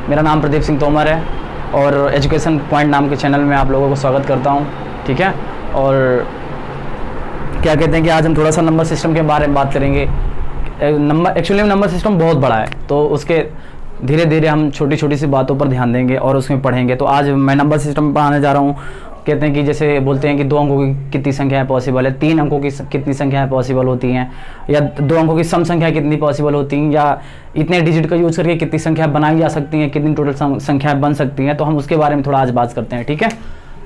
मेरा नाम प्रदीप सिंह तोमर है और एजुकेशन पॉइंट नाम के चैनल में आप लोगों को स्वागत करता हूं, ठीक है। और क्या कहते हैं कि आज हम थोड़ा सा नंबर सिस्टम के बारे में बात करेंगे। एक्चुअली नंबर सिस्टम बहुत बड़ा है, तो उसके धीरे धीरे हम छोटी छोटी सी बातों पर ध्यान देंगे और उसमें पढ़ेंगे। तो आज मैं नंबर सिस्टम पढ़ाने जा रहा हूँ। कहते हैं कि जैसे बोलते हैं कि 2 अंकों की कितनी संख्याएं पॉसिबल है, 3 अंकों की कितनी संख्याएं पॉसिबल होती हैं, या 2 अंकों की सम संख्या कितनी पॉसिबल होती हैं, या इतने डिजिट का यूज़ करके कितनी संख्या बनाई जा सकती हैं, कितनी टोटल संख्याएं बन सकती हैं। तो हम उसके बारे में थोड़ा आज बात करते हैं, ठीक है।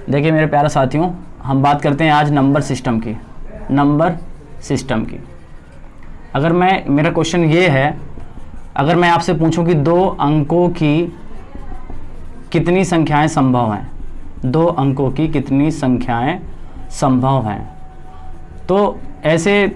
देखिए मेरे प्यारे साथियों, हम बात करते हैं आज नंबर सिस्टम की। अगर मेरा क्वेश्चन ये है, अगर मैं आपसे पूछूं कि 2 अंकों की कितनी संख्याएं संभव हैं, 2 अंकों की कितनी संख्याएं संभव हैं, तो ऐसे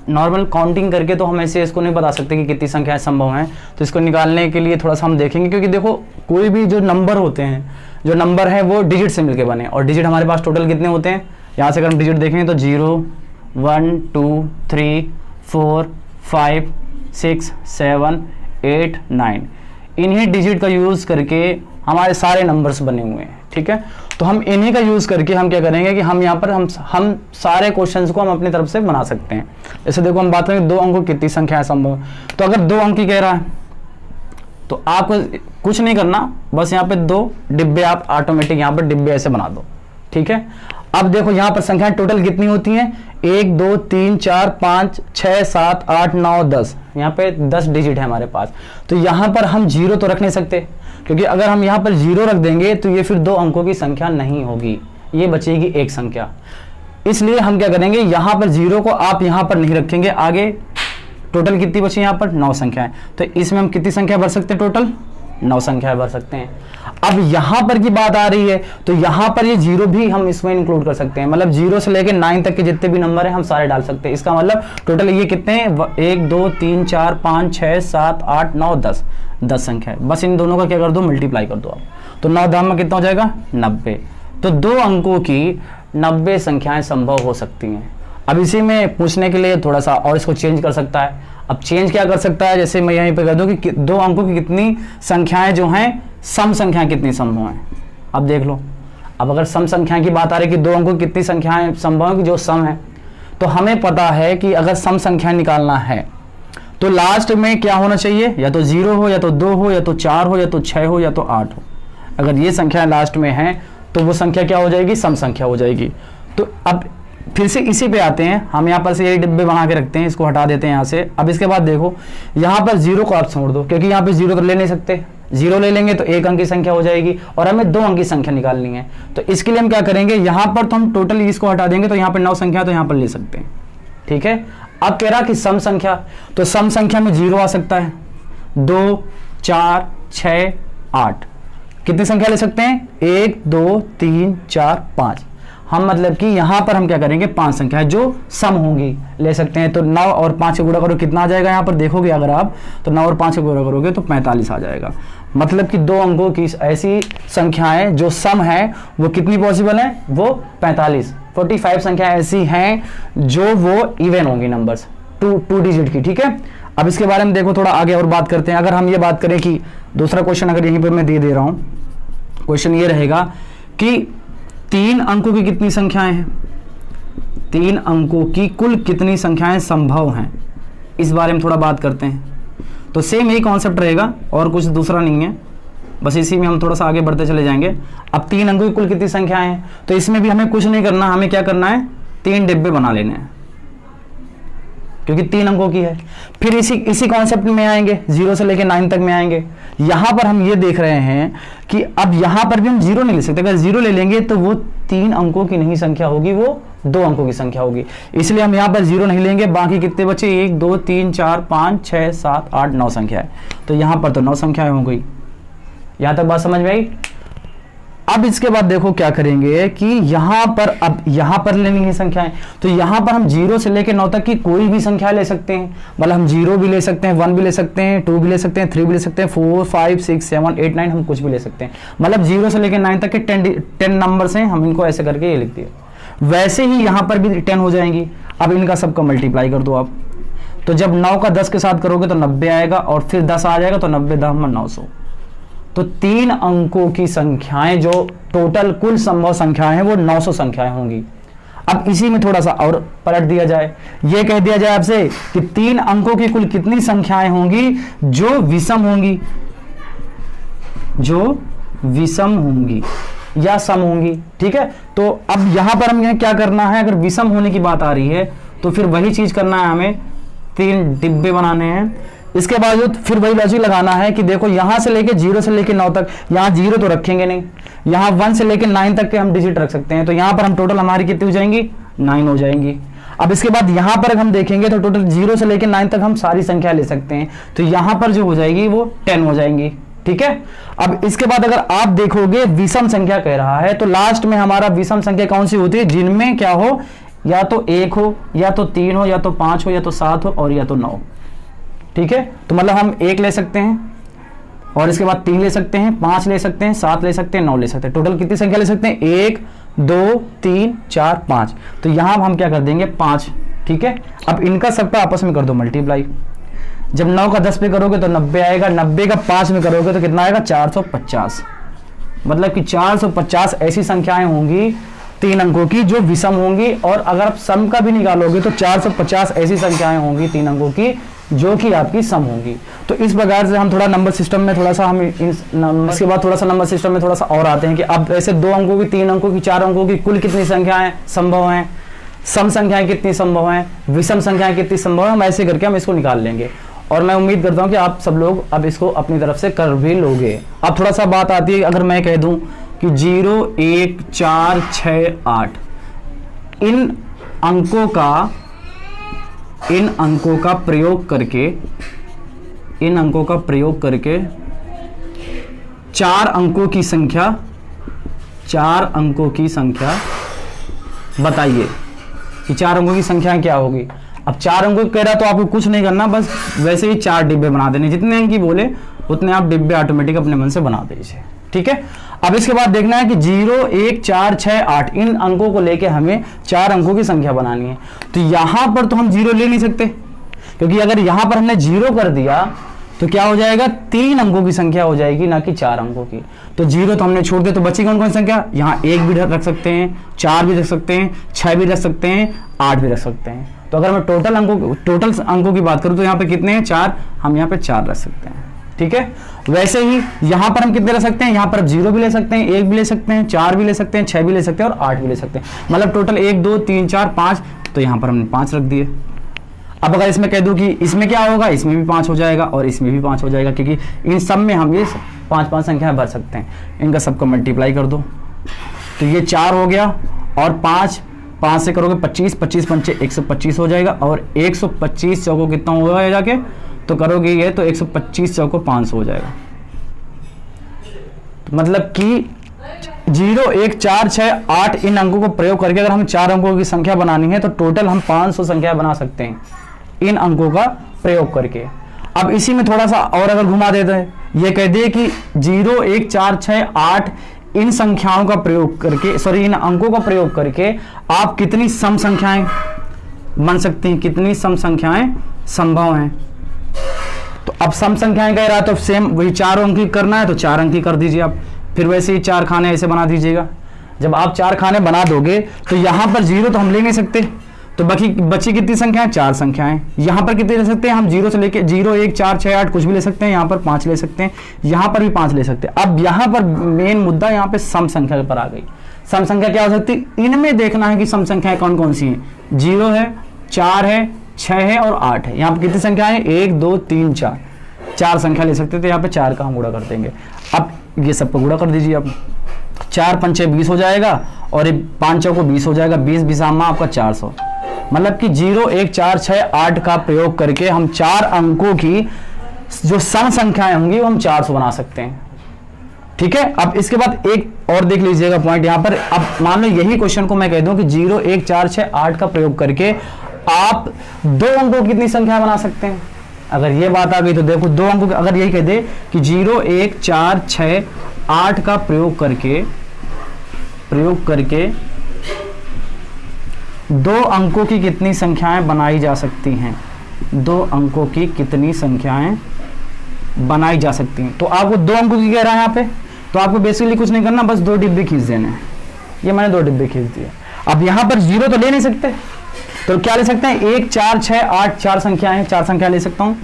नॉर्मल काउंटिंग करके तो हम ऐसे इसको नहीं बता सकते कि कितनी संख्याएं संभव हैं। तो इसको निकालने के लिए थोड़ा सा हम देखेंगे, क्योंकि देखो कोई भी जो नंबर होते हैं, जो नंबर है वो डिजिट से मिलके बने, और डिजिट हमारे पास टोटल कितने होते हैं। यहाँ से अगर हम डिजिट देखेंगे तो 0 1 2 3 4 5 6 7 8 9, इन्हीं डिजिट का यूज़ करके हमारे सारे नंबर्स बने हुए हैं, ठीक है। तो हम इन्हीं का यूज़ करके हम क्या करेंगे कि हम यहाँ पर हम सारे क्वेश्चंस को हम अपनी तरफ से बना सकते हैं। जैसे देखो हम बात करें 2 अंकों की कितनी संख्या है संभव, तो अगर 2 अंक की कह रहा है तो आपको कुछ नहीं करना, बस यहाँ पे 2 डिब्बे आप ऑटोमेटिक यहाँ पर डिब्बे ऐसे बना दो, ठीक है। अब देखो यहाँ पर संख्याएं टोटल कितनी होती हैं, 1 2 3 4 5 6 7 8 9 10, यहाँ पे 10 डिजिट है हमारे पास। तो यहाँ पर हम 0 तो रख नहीं सकते, क्योंकि अगर हम यहाँ पर 0 रख देंगे तो ये फिर 2 अंकों की संख्या नहीं होगी, ये बचेगी एक संख्या। इसलिए हम क्या करेंगे, यहाँ पर 0 को आप यहाँ पर नहीं रखेंगे। आगे टोटल कितनी बची यहाँ पर 9 संख्याएं, तो इसमें हम कितनी संख्या भर सकते हैं, टोटल 9 संख्याएं भर सकते हैं। अब यहाँ पर की बात आ रही है, तो यहाँ पर ये 0 भी हम इसमें इंक्लूड कर सकते हैं, मतलब 0 से लेकर 9 तक के जितने भी नंबर हैं हम सारे डाल सकते हैं। इसका मतलब टोटल ये कितने हैं, 1 2 3 4 5 6 7 8 9 10 संख्या है। बस इन दोनों का क्या कर दो, मल्टीप्लाई कर दो आप, तो 9 दाम में कितना हो जाएगा, 90। तो 2 अंकों की 90 संख्याएं संभव हो सकती हैं। अब इसी में पूछने के लिए थोड़ा सा और इसको चेंज कर सकता है। अब चेंज क्या कर सकता है, जैसे मैं यहीं पे कह दूं कि 2 अंकों की कितनी संख्याएं जो हैं, सम संख्याएं कितनी संभव हैं। अब देख लो, अब अगर सम संख्या की बात आ रही है कि 2 अंकों की कितनी संख्याएं संभव है कि जो सम है, तो हमें पता है कि अगर सम संख्या निकालना है तो लास्ट में क्या होना चाहिए, या तो 0 हो, या तो 2 हो, या तो 4 हो, या तो 6 हो, या तो 8 हो। अगर ये संख्या लास्ट में है तो वो संख्या क्या हो जाएगी, सम संख्या हो जाएगी। तो अब फिर से इसी पे आते हैं, हम यहाँ पर से यही डिब्बे बना के रखते हैं, इसको हटा देते हैं यहाँ से। अब इसके बाद देखो यहाँ पर 0 को आप छोड़ दो, क्योंकि यहाँ पे 0 तो ले नहीं सकते, 0 ले लेंगे तो 1 अंक की संख्या हो जाएगी, और हमें 2 अंक की संख्या निकालनी है। तो इसके लिए हम क्या करेंगे, यहाँ पर तो हम टोटल इसको हटा देंगे, तो यहाँ पर 9 संख्या तो यहाँ पर ले सकते हैं, ठीक है। अब कह रहा कि सम संख्या, तो सम संख्या में 0 आ सकता है, 2 4 6 8, कितनी संख्या ले सकते हैं, 1 2 3 4 5। हम मतलब कि यहाँ पर हम क्या करेंगे, 5 संख्या है जो सम होंगी ले सकते हैं। तो 9 और 5 का गुणा करो, कितना आ जाएगा, यहाँ पर देखोगे अगर आप तो 9 और 5 का गुणा करोगे तो 45 आ जाएगा। मतलब कि 2 अंकों की ऐसी संख्याएं जो सम है वो कितनी पॉसिबल है, वो 45 संख्या ऐसी हैं जो वो इवन होंगी, नंबर्स 2 डिजिट की, ठीक है। अब इसके बारे में देखो थोड़ा आगे और बात करते हैं। अगर हम ये बात करें कि दूसरा क्वेश्चन अगर यहीं पर मैं दे रहा हूँ, क्वेश्चन ये रहेगा कि 3 अंकों की कितनी संख्याएं हैं, 3 अंकों की कुल कितनी संख्याएं संभव हैं, इस बारे में थोड़ा बात करते हैं। तो सेम यही कॉन्सेप्ट रहेगा और कुछ दूसरा नहीं है, बस इसी में हम थोड़ा सा आगे बढ़ते चले जाएंगे। अब 3 अंकों की कुल कितनी संख्याएं हैं, तो इसमें भी हमें कुछ नहीं करना, हमें क्या करना है, 3 डिब्बे बना लेने हैं, क्योंकि 3 अंकों की है। फिर इसी कॉन्सेप्ट में आएंगे, 0 से लेकर 9 तक में आएंगे। यहां पर हम ये देख रहे हैं कि अब यहां पर भी हम 0 नहीं ले सकते, अगर 0 ले लेंगे तो वो 3 अंकों की नहीं संख्या होगी, वो 2 अंकों की संख्या होगी। इसलिए हम यहां पर 0 नहीं लेंगे। बाकी कितने बचे, 1 2 3 4 5 6 7 8 9 संख्या है, तो यहां पर तो 9 संख्याएं हो गई। यहां तक बात समझ में आई। अब इसके बाद देखो क्या करेंगे कि यहां पर, अब यहां पर लेनी है संख्याएं, तो यहां पर हम 0 से लेकर 9 तक की कोई भी संख्या ले सकते हैं। मतलब हम 0 भी ले सकते हैं, 1 भी ले सकते हैं, 2 भी ले सकते हैं, 3 भी ले सकते हैं, 4 5 6 7 8 9, हम कुछ भी ले सकते हैं। मतलब 0 से लेकर 9 तक के 10 नंबर्स हैं, हम इनको ऐसे करके ये लिख दिए। वैसे ही यहां पर भी 10 हो जाएंगी। अब इनका सबका मल्टीप्लाई कर दो आप, तो जब 9 का 10 के साथ करोगे तो 90 आएगा, और फिर 10 आ जाएगा तो 90 10 900। तो 3 अंकों की संख्याएं जो टोटल कुल संभव संख्याएं हैं वो 900 संख्याएं होंगी। अब इसी में थोड़ा सा और पलट दिया जाए, ये कह दिया जाए आपसे कि 3 अंकों की कुल कितनी संख्याएं होंगी जो विषम होंगी, जो विषम होंगी या सम होंगी। ठीक है, तो अब यहां पर हमें क्या करना है, अगर विषम होने की बात आ रही है तो फिर वही चीज करना है, हमें 3 डिब्बे बनाने हैं। इसके बाद फिर वही लॉजिक लगाना है कि देखो यहां से लेके 0 से लेके 9 तक, यहां 0 तो रखेंगे नहीं, यहां 1 से लेके 9 तक के हम डिजिट रख सकते हैं, तो यहां पर हम टोटल हमारी कितनी हो जाएंगी, 9 हो जाएंगी। अब इसके बाद यहां पर हम देखेंगे तो टोटल 0 से लेके 9 तक हम सारी संख्या ले सकते हैं, तो यहां पर जो हो जाएगी वो 10 हो जाएंगी। ठीक है, अब इसके बाद अगर आप देखोगे विषम संख्या कह रहा है, तो लास्ट में हमारा विषम संख्या कौन सी होती है, जिनमें क्या हो, या तो 1 हो, या तो 3 हो, या तो 5 हो, या तो 7 हो, और या तो 9। ठीक है, तो मतलब हम 1 ले सकते हैं और इसके बाद 3 ले सकते हैं, 5 ले सकते हैं, 7 ले सकते हैं, 9 ले सकते हैं। टोटल कितनी संख्या ले सकते हैं, 1 2 3 4 5। तो यहां हम क्या कर देंगे, 5। ठीक है, अब इनका सबका आपस में कर दो मल्टीप्लाई। जब 9 का 10 पे करोगे तो 90 आएगा, 90 का 5 में करोगे तो कितना आएगा, 450। मतलब कि 450 ऐसी संख्याएं होंगी 3 अंकों की जो विषम होंगी, और अगर आप सम का भी निकालोगे तो 450 ऐसी संख्याएं होंगी 3 अंकों की जो कि आपकी सम होंगी। तो इस प्रकार से हम थोड़ा नंबर सिस्टम में थोड़ा सा हम इसके बाद थोड़ा सा नंबर सिस्टम में थोड़ा सा और आते हैं कि अब ऐसे 2 अंकों की, 3 अंकों की, 4 अंकों की कुल कितनी संख्याएं संभव हैं, सम संख्याएं कितनी संभव हैं, विषम संख्याएं कितनी संभव है, हम ऐसे करके हम इसको निकाल लेंगे। और मैं उम्मीद करता हूं कि आप सब लोग अब इसको अपनी तरफ से कर भी लोगे। अब थोड़ा सा बात आती है, अगर मैं कह दूं कि 0 1 4 6 8 इन अंकों का प्रयोग करके 4 अंकों की संख्या बताइए कि 4 अंकों की संख्या क्या होगी। अब 4 अंकों कह रहा तो आपको कुछ नहीं करना, बस वैसे ही 4 डिब्बे बना देने, जितने अंक की बोले उतने आप डिब्बे ऑटोमेटिक अपने मन से बना दीजिए। ठीक है, अब इसके बाद देखना है कि 0 1 4 6 8 इन अंकों को लेके हमें 4 अंकों की संख्या बनानी है। तो यहां पर तो हम 0 ले नहीं सकते, क्योंकि अगर यहां पर हमने 0 कर दिया तो क्या हो जाएगा, 3 अंकों की संख्या हो जाएगी, ना कि 4 अंकों की। तो 0 तो हमने छोड़ दिया, तो बची कौन कौन सी संख्या, यहाँ 1 भी रख सकते हैं, 4 भी रख सकते हैं, 6 भी रख सकते हैं, 8 भी रख सकते हैं। तो अगर मैं टोटल अंकों की बात करूं तो यहाँ पे कितने हैं, 4, हम यहाँ पे 4 रख सकते हैं। ठीक है, वैसे ही यहां पर हम कितने रख सकते हैं, यहां पर 0 भी ले सकते हैं, 1 भी ले सकते हैं, 4 भी ले सकते हैं, 6 भी ले सकते हैं और 8 भी ले सकते हैं। मतलब टोटल 1 2 3 4 5, तो यहां पर हमने 5 रख दिए। अब अगर इसमें कह दूं कि इसमें क्या होगा, इसमें भी 5 हो जाएगा और इसमें भी 5 हो जाएगा, क्योंकि इन सब में हम ये 5 संख्याएं भर सकते हैं। इनका सबको मल्टीप्लाई कर दो, तो ये 4 हो गया और 5 से करोगे 25, 25 पंचे 125 हो जाएगा, और 125 चौको कितना होगा जाके, तो करोगे ये तो 125 चौको 500 हो जाएगा। मतलब कि 0 1 4 6 8 इन अंकों को प्रयोग करके अगर हम 4 अंकों की संख्या बनानी है तो टोटल हम 500 संख्या बना सकते हैं इन अंकों का प्रयोग करके। अब इसी में थोड़ा सा और अगर घुमा देते हैं, ये कह दिए कि 0 1 4 6 8 इन संख्याओं का प्रयोग करके, इन अंकों का प्रयोग करके आप कितनी सम संख्याएं बन सकती हैं, कितनी सम संख्याएं संभव हैं। तो अब सम संख्याएं कह रहा है तो सेम वही 4 अंकी करना है तो 4 अंकी कर दीजिए आप, फिर वैसे ही 4 खाने ऐसे बना दीजिएगा। जब आप 4 खाने बना दोगे तो यहां पर 0 तो हम ले नहीं सकते, तो बची कितनी संख्याएं, 4 संख्याएं। यहां पर कितनी ले सकते हैं हम, 0 से लेके 0 1 4 6 8 कुछ भी ले सकते हैं, यहां पर 5 ले सकते हैं, यहां पर भी 5 ले सकते हैं। अब यहां पर मेन मुद्दा यहां पे सम संख्या पर आ गई। सम संख्या क्या हो सकती है, इनमें देखना है कि सम संख्याएं कौन कौन सी हैं। 0 है, 4 है, 6 है और 8 है। यहाँ पर कितनी संख्या है, 1 2 3 4, 4 संख्या ले सकते थे, यहाँ पे 4 का हम गुणा कर देंगे। अब ये सबको गुणा कर दीजिए आप, 4 पंचे 20 हो जाएगा और 5 चौको 20 हो जाएगा, 20 बिसामा आपका 400। मतलब कि 0 1 4 6 8 का प्रयोग करके हम 4 अंकों की जो सम संख्याएं होंगी वो हम 400 बना सकते हैं। ठीक है, अब इसके बाद एक और देख लीजिएगा पॉइंट यहाँ पर। अब मान लो यही क्वेश्चन को मैं कह दूं कि 0 1 4 6 8 का प्रयोग करके आप 2 अंकों की कितनी संख्या बना सकते हैं। अगर ये बात आ गई तो देखो 2 अंकों की, अगर यही कह दे कि 0 1 4 6 8 का प्रयोग करके 2 अंकों की कितनी संख्याएं बनाई जा सकती हैं, 2 अंकों की कितनी संख्याएं बनाई जा सकती हैं। तो आपको 2 अंकों की कह रहा है यहाँ पे, तो आपको बेसिकली कुछ नहीं करना, बस 2 डिब्बे खींच देने हैं। ये मैंने 2 डिब्बे खींच दिए। अब यहाँ पर 0 तो ले नहीं सकते, तो क्या ले सकते हैं, 1 4 6 8 4 संख्याएं हैं, 4 संख्या ले सकता हूँ,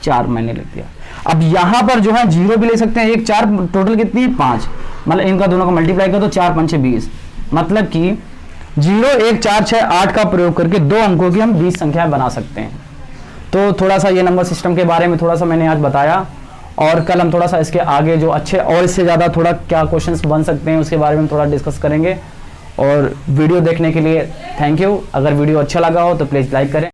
4 मैंने लिख दिया। अब यहाँ पर जो है 0 भी ले सकते हैं, 1 4, टोटल कितनी है 5, मतलब इनका दोनों का मल्टीप्लाई करो तो 4 5 20, मतलब कि 0 1 4 6 8 का प्रयोग करके 2 अंकों की हम 20 संख्याएं बना सकते हैं। तो थोड़ा सा ये नंबर सिस्टम के बारे में थोड़ा सा मैंने आज बताया, और कल हम थोड़ा सा इसके आगे जो अच्छे और इससे ज़्यादा थोड़ा क्या क्वेश्चंस बन सकते हैं उसके बारे में थोड़ा डिस्कस करेंगे। और वीडियो देखने के लिए थैंक यू। अगर वीडियो अच्छा लगा हो तो प्लीज़ लाइक करें।